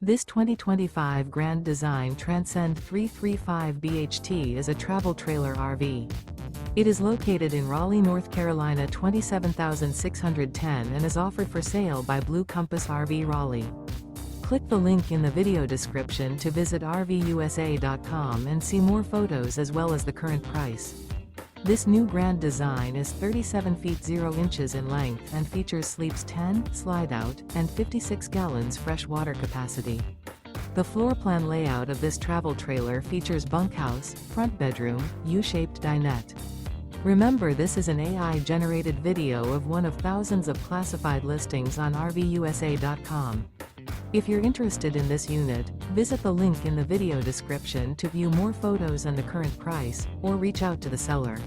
This 2025 Grand Design Transcend 335 BHT is a travel trailer RV. It is located in Raleigh, North Carolina 27610 and is offered for sale by Blue Compass RV Raleigh. Click the link in the video description to visit RVUSA.com and see more photos as well as the current price. This new Grand Design is 37 feet 0 inches in length and features sleeps 10, Slideout, and 56 gallons fresh water capacity. The floor plan layout of this travel trailer features bunkhouse, front bedroom, U-shaped dinette. Remember, this is an AI-generated video of one of thousands of classified listings on RVUSA.com. If you're interested in this unit, visit the link in the video description to view more photos and the current price, or reach out to the seller.